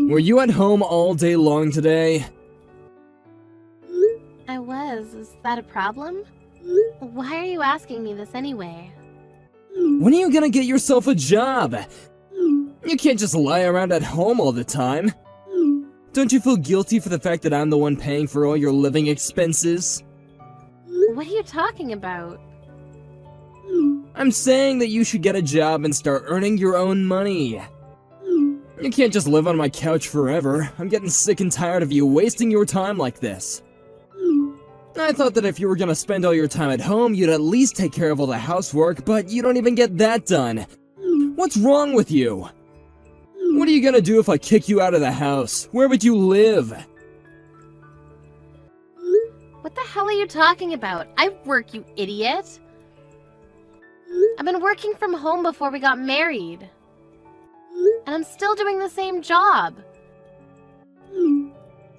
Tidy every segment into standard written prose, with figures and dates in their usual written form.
Were you at home all day long today? I was. Is that a problem? Why are you asking me this anyway? When are you gonna get yourself a job? You can't just lie around at home all the time. Don't you feel guilty for the fact that I'm the one paying for all your living expenses? What are you talking about? I'm saying that you should get a job and start earning your own money. You can't just live on my couch forever. I'm getting sick and tired of you wasting your time like this. I thought that if you were gonna spend all your time at home, you'd at least take care of all the housework, but you don't even get that done. What's wrong with you? What are you gonna do if I kick you out of the house? Where would you live? What the hell are you talking about? I work, you idiot. I've been working from home before we got married. And I'm still doing the same job.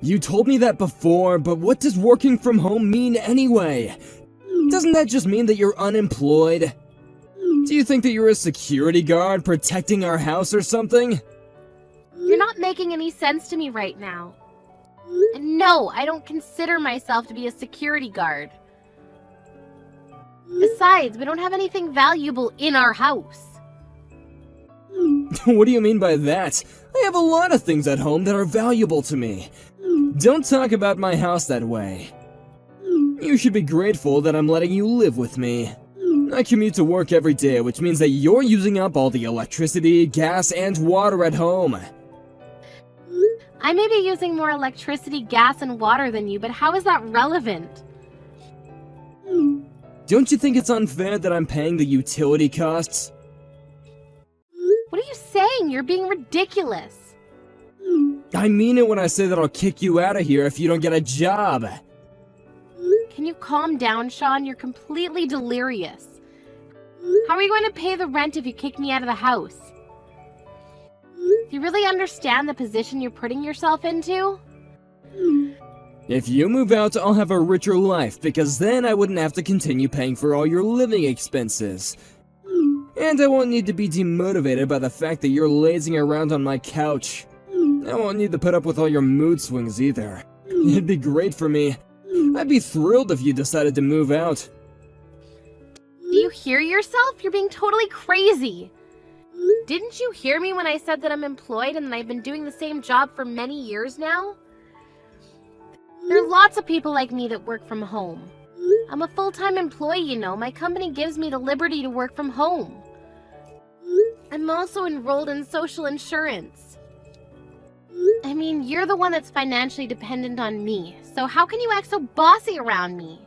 You told me that before, but what does working from home mean anyway? Doesn't that just mean that you're unemployed? Do you think that you're a security guard protecting our house or something? You're not making any sense to me right now. And no, I don't consider myself to be a security guard. Besides, we don't have anything valuable in our house. What do you mean by that? I have a lot of things at home that are valuable to me. Don't talk about my house that way. You should be grateful that I'm letting you live with me. I commute to work every day, which means that you're using up all the electricity, gas, and water at home. I may be using more electricity, gas, and water than you, but how is that relevant? Don't you think it's unfair that I'm paying the utility costs? What are you saying? You're being ridiculous. I mean it when I say that I'll kick you out of here if you don't get a job. Can you calm down, Sean? You're completely delirious. How are you going to pay the rent if you kick me out of the house? Do you really understand the position you're putting yourself into? If you move out, I'll have a richer life, because then I wouldn't have to continue paying for all your living expenses. And I won't need to be demotivated by the fact that you're lazing around on my couch. I won't need to put up with all your mood swings either. It'd be great for me. I'd be thrilled if you decided to move out. Do you hear yourself? You're being totally crazy. Didn't you hear me when I said that I'm employed and that I've been doing the same job for many years now? There are lots of people like me that work from home. I'm a full-time employee, you know. My company gives me the liberty to work from home. I'm also enrolled in social insurance. I mean, you're the one that's financially dependent on me, so how can you act so bossy around me?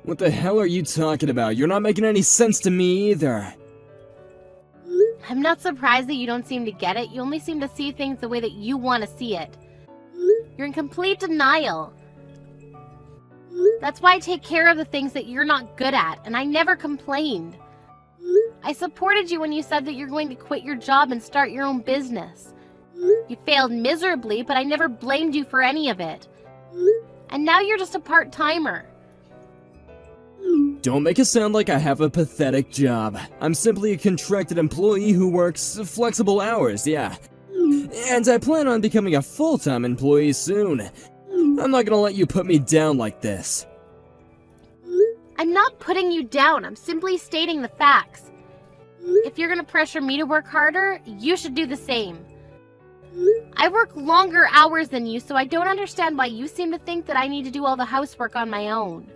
What the hell are you talking about? You're not making any sense to me either. I'm not surprised that you don't seem to get it. You only seem to see things the way that you want to see it. You're in complete denial. That's why I take care of the things that you're not good at, and I never complained. I supported you when you said that you're going to quit your job and start your own business. You failed miserably, but I never blamed you for any of it. And now you're just a part-timer. Don't make it sound like I have a pathetic job. I'm simply a contracted employee who works flexible hours, yeah. And I plan on becoming a full-time employee soon. I'm not gonna let you put me down like this. I'm not putting you down. I'm simply stating the facts. If you're gonna pressure me to work harder, you should do the same. I work longer hours than you, so I don't understand why you seem to think that I need to do all the housework on my own.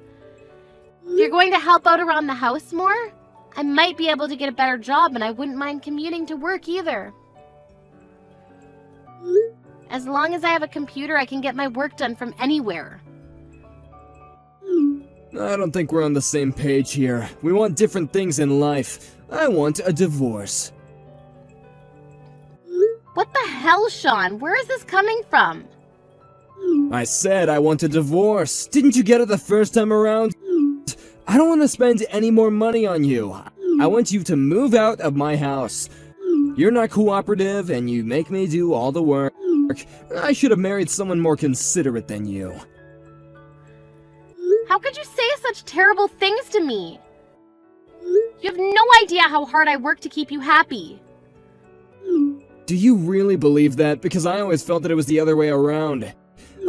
If you're going to help out around the house more, I might be able to get a better job, and I wouldn't mind commuting to work either. As long as I have a computer, I can get my work done from anywhere. I don't think we're on the same page here. We want different things in life. I want a divorce. What the hell, Sean? Where is this coming from? I said I want a divorce. Didn't you get it the first time around? I don't want to spend any more money on you. I want you to move out of my house. You're not cooperative and you make me do all the work. I should have married someone more considerate than you. How could you say such terrible things to me? You have no idea how hard I work to keep you happy. Do you really believe that? Because I always felt that it was the other way around.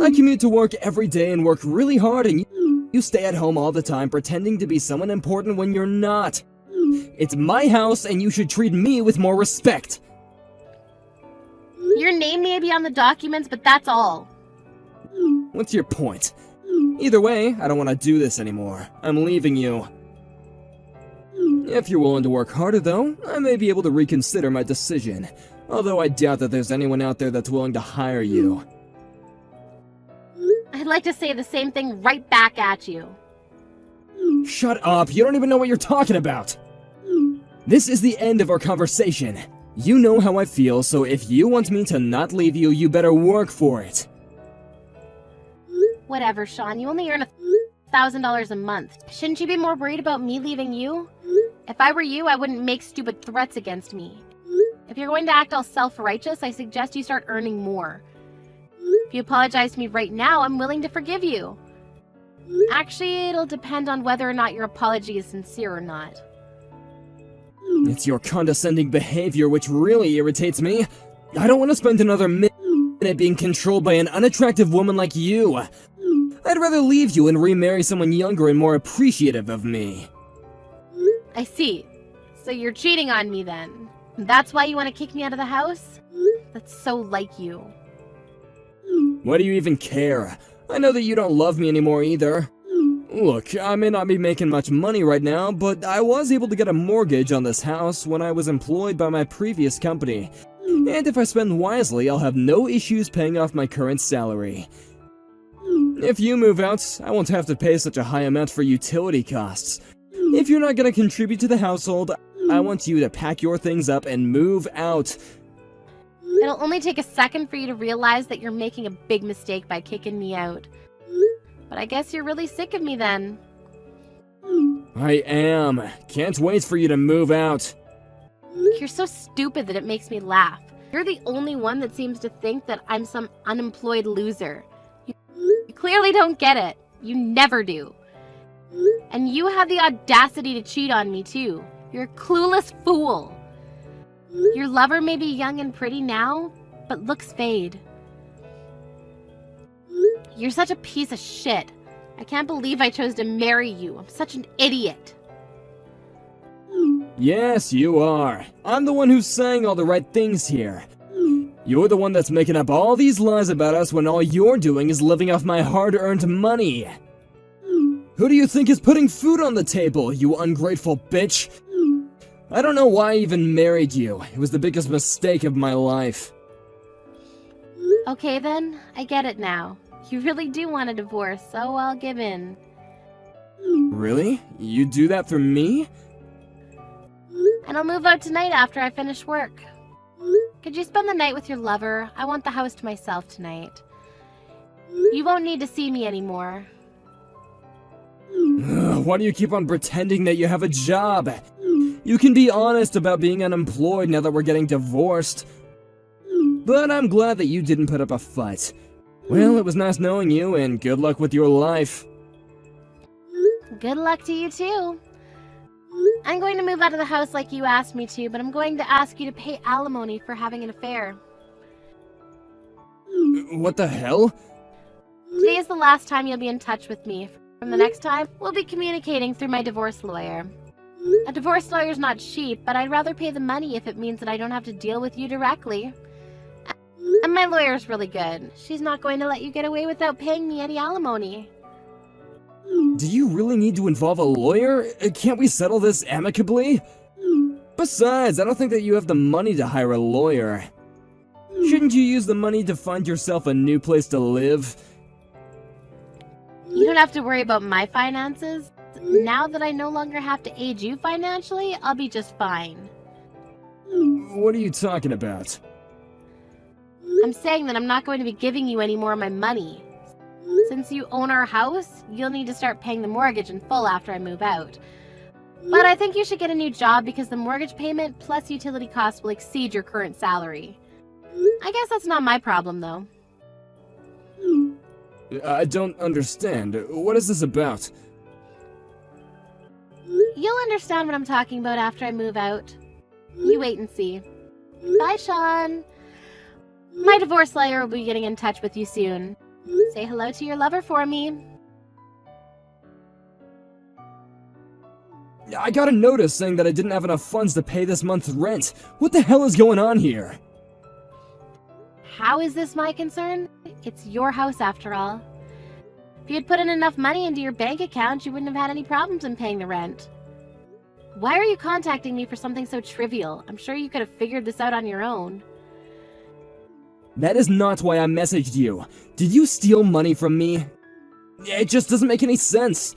I commute to work every day and work really hard, and you stay at home all the time pretending to be someone important when you're not. It's my house, and you should treat me with more respect. Your name may be on the documents, but that's all. What's your point? Either way, I don't want to do this anymore. I'm leaving you. If you're willing to work harder, though, I may be able to reconsider my decision. Although I doubt that there's anyone out there that's willing to hire you. I'd like to say the same thing right back at you. Shut up, you don't even know what you're talking about! This is the end of our conversation. You know how I feel, so if you want me to not leave you, you better work for it. Whatever, Sean, you only earn $1,000 a month. Shouldn't you be more worried about me leaving you? If I were you, I wouldn't make stupid threats against me. If you're going to act all self-righteous, I suggest you start earning more. If you apologize to me right now, I'm willing to forgive you. Actually, it'll depend on whether or not your apology is sincere or not. It's your condescending behavior which really irritates me. I don't want to spend another minute being controlled by an unattractive woman like you. I'd rather leave you and remarry someone younger and more appreciative of me. I see. So you're cheating on me then. That's why you want to kick me out of the house? That's so like you. Why do you even care? I know that you don't love me anymore either. Look, I may not be making much money right now, but I was able to get a mortgage on this house when I was employed by my previous company. And if I spend wisely, I'll have no issues paying off my current salary. If you move out, I won't have to pay such a high amount for utility costs. If you're not going to contribute to the household, I want you to pack your things up and move out. It'll only take a second for you to realize that you're making a big mistake by kicking me out. But I guess you're really sick of me then. I am. Can't wait for you to move out. You're so stupid that it makes me laugh. You're the only one that seems to think that I'm some unemployed loser. You clearly don't get it. You never do. And you have the audacity to cheat on me too. You're a clueless fool. Your lover may be young and pretty now, but looks fade. You're such a piece of shit. I can't believe I chose to marry you. I'm such an idiot. Yes, you are. I'm the one who's saying all the right things here. You're the one that's making up all these lies about us when all you're doing is living off my hard-earned money. Who do you think is putting food on the table, you ungrateful bitch? I don't know why I even married you. It was the biggest mistake of my life. Okay then, I get it now. You really do want a divorce, so I'll give in. Really? You do that for me? And I'll move out tonight after I finish work. Could you spend the night with your lover? I want the house to myself tonight. You won't need to see me anymore. Why do you keep on pretending that you have a job? You can be honest about being unemployed now that we're getting divorced. But I'm glad that you didn't put up a fight. Well, it was nice knowing you, and good luck with your life. Good luck to you too. I'm going to move out of the house like you asked me to, but I'm going to ask you to pay alimony for having an affair. What the hell? Today is the last time you'll be in touch with me. From the next time, we'll be communicating through my divorce lawyer. A divorce lawyer's not cheap, but I'd rather pay the money if it means that I don't have to deal with you directly. And my lawyer's really good. She's not going to let you get away without paying me any alimony. Do you really need to involve a lawyer? Can't we settle this amicably? Besides, I don't think that you have the money to hire a lawyer. Shouldn't you use the money to find yourself a new place to live? You don't have to worry about my finances. Now that I no longer have to aid you financially, I'll be just fine. What are you talking about? I'm saying that I'm not going to be giving you any more of my money. Since you own our house, you'll need to start paying the mortgage in full after I move out. But I think you should get a new job because the mortgage payment plus utility costs will exceed your current salary. I guess that's not my problem, though. I don't understand. What is this about? You'll understand what I'm talking about after I move out. You wait and see. Bye, Sean. My divorce lawyer will be getting in touch with you soon. Say hello to your lover for me. I got a notice saying that I didn't have enough funds to pay this month's rent. What the hell is going on here? How is this my concern? It's your house after all. If you had put in enough money into your bank account, you wouldn't have had any problems in paying the rent. Why are you contacting me for something so trivial? I'm sure you could have figured this out on your own. That is not why I messaged you. Did you steal money from me? It just doesn't make any sense.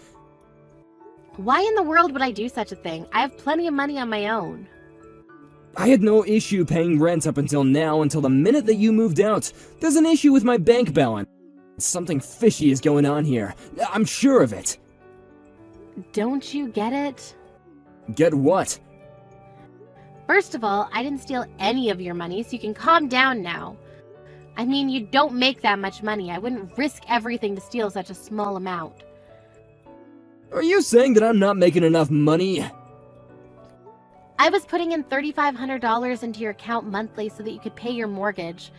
Why in the world would I do such a thing? I have plenty of money on my own. I had no issue paying rent up until now, until the minute that you moved out. There's an issue with my bank balance. Something fishy is going on here. I'm sure of it. Don't you get it? Get what? First of all, I didn't steal any of your money, so you can calm down now. I mean, you don't make that much money. I wouldn't risk everything to steal such a small amount. Are you saying that I'm not making enough money? I was putting in $3,500 into your account monthly so that you could pay your mortgage.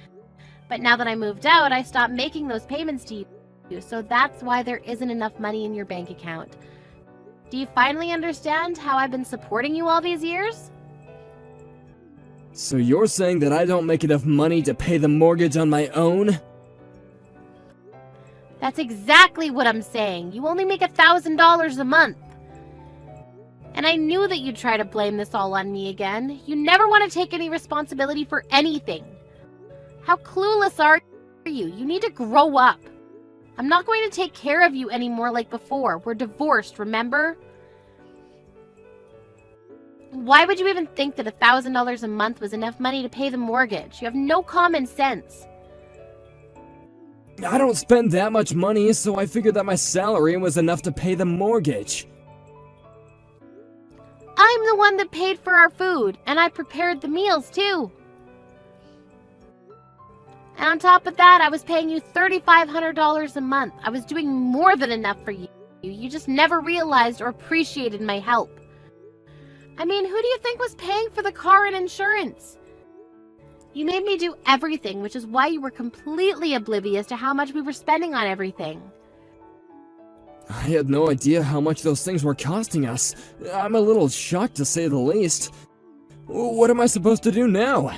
But now that I moved out, I stopped making those payments to you, so that's why there isn't enough money in your bank account. Do you finally understand how I've been supporting you all these years? So you're saying that I don't make enough money to pay the mortgage on my own? That's exactly what I'm saying. You only make $1,000 a month. And I knew that you'd try to blame this all on me again. You never want to take any responsibility for anything. How clueless are you? You need to grow up. I'm not going to take care of you anymore like before. We're divorced, remember? Why would you even think that $1,000 a month was enough money to pay the mortgage? You have no common sense. I don't spend that much money, so I figured that my salary was enough to pay the mortgage. I'm the one that paid for our food, and I prepared the meals too. And on top of that, I was paying you $3,500 a month. I was doing more than enough for you. You just never realized or appreciated my help. I mean, who do you think was paying for the car and insurance? You made me do everything, which is why you were completely oblivious to how much we were spending on everything. I had no idea how much those things were costing us. I'm a little shocked, to say the least. What am I supposed to do now?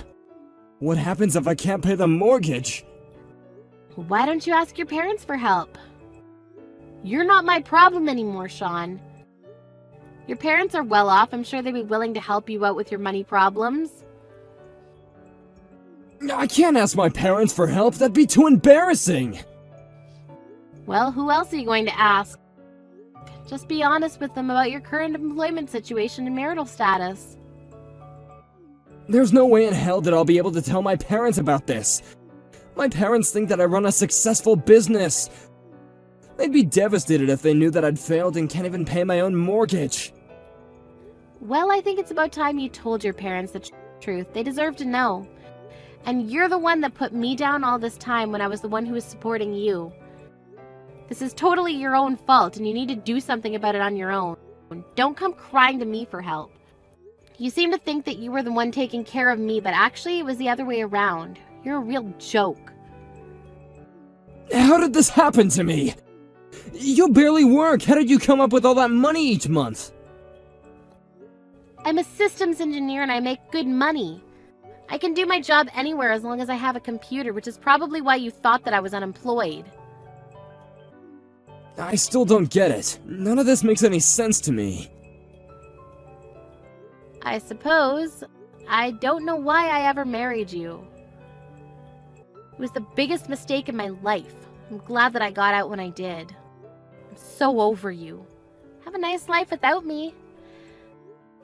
What happens if I can't pay the mortgage? Why don't you ask your parents for help? You're not my problem anymore, Sean. Your parents are well off. I'm sure they'd be willing to help you out with your money problems. I can't ask my parents for help. That'd be too embarrassing. Well, who else are you going to ask? Just be honest with them about your current employment situation and marital status. There's no way in hell that I'll be able to tell my parents about this. My parents think that I run a successful business. They'd be devastated if they knew that I'd failed and can't even pay my own mortgage. Well, I think it's about time you told your parents the truth. They deserve to know. And you're the one that put me down all this time when I was the one who was supporting you. This is totally your own fault, and you need to do something about it on your own. Don't come crying to me for help. You seem to think that you were the one taking care of me, but actually it was the other way around. You're a real joke. How did this happen to me? You barely work. How did you come up with all that money each month? I'm a systems engineer and I make good money. I can do my job anywhere as long as I have a computer, which is probably why you thought that I was unemployed. I still don't get it. None of this makes any sense to me. I suppose. I don't know why I ever married you. It was the biggest mistake in my life. I'm glad that I got out when I did. I'm so over you. Have a nice life without me.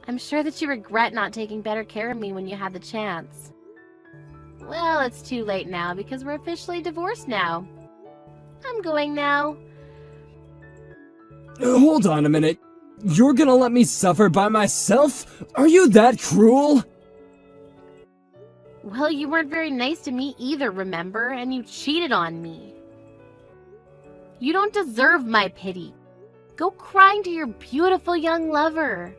I'm sure that you regret not taking better care of me when you had the chance. Well, it's too late now because we're officially divorced now. I'm going now. Hold on a minute. You're gonna let me suffer by myself? Are you that cruel? Well, you weren't very nice to me either, remember? And you cheated on me. You don't deserve my pity. Go crying to your beautiful young lover.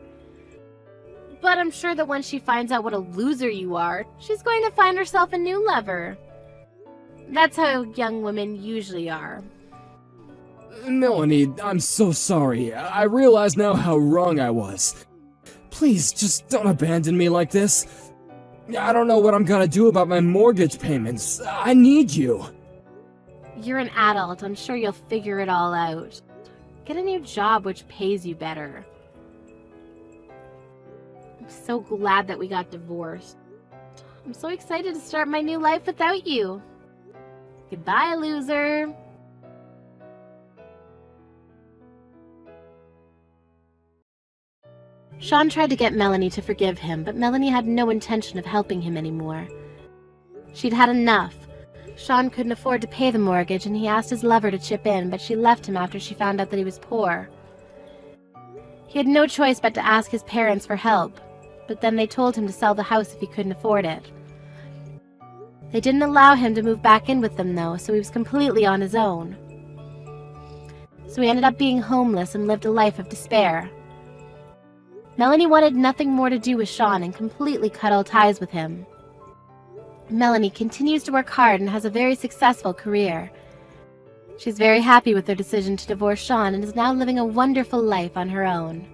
But I'm sure that once she finds out what a loser you are, she's going to find herself a new lover. That's how young women usually are. Melanie, I'm so sorry. I realize now how wrong I was. Please, just don't abandon me like this. I don't know what I'm gonna do about my mortgage payments. I need you. You're an adult. I'm sure you'll figure it all out. Get a new job which pays you better. I'm so glad that we got divorced. I'm so excited to start my new life without you. Goodbye, loser. Sean tried to get Melanie to forgive him, but Melanie had no intention of helping him anymore. She'd had enough. Sean couldn't afford to pay the mortgage, and he asked his lover to chip in, but she left him after she found out that he was poor. He had no choice but to ask his parents for help, but then they told him to sell the house if he couldn't afford it. They didn't allow him to move back in with them, though, so he was completely on his own. So he ended up being homeless and lived a life of despair. Melanie wanted nothing more to do with Sean and completely cut all ties with him. Melanie continues to work hard and has a very successful career. She's very happy with her decision to divorce Sean and is now living a wonderful life on her own.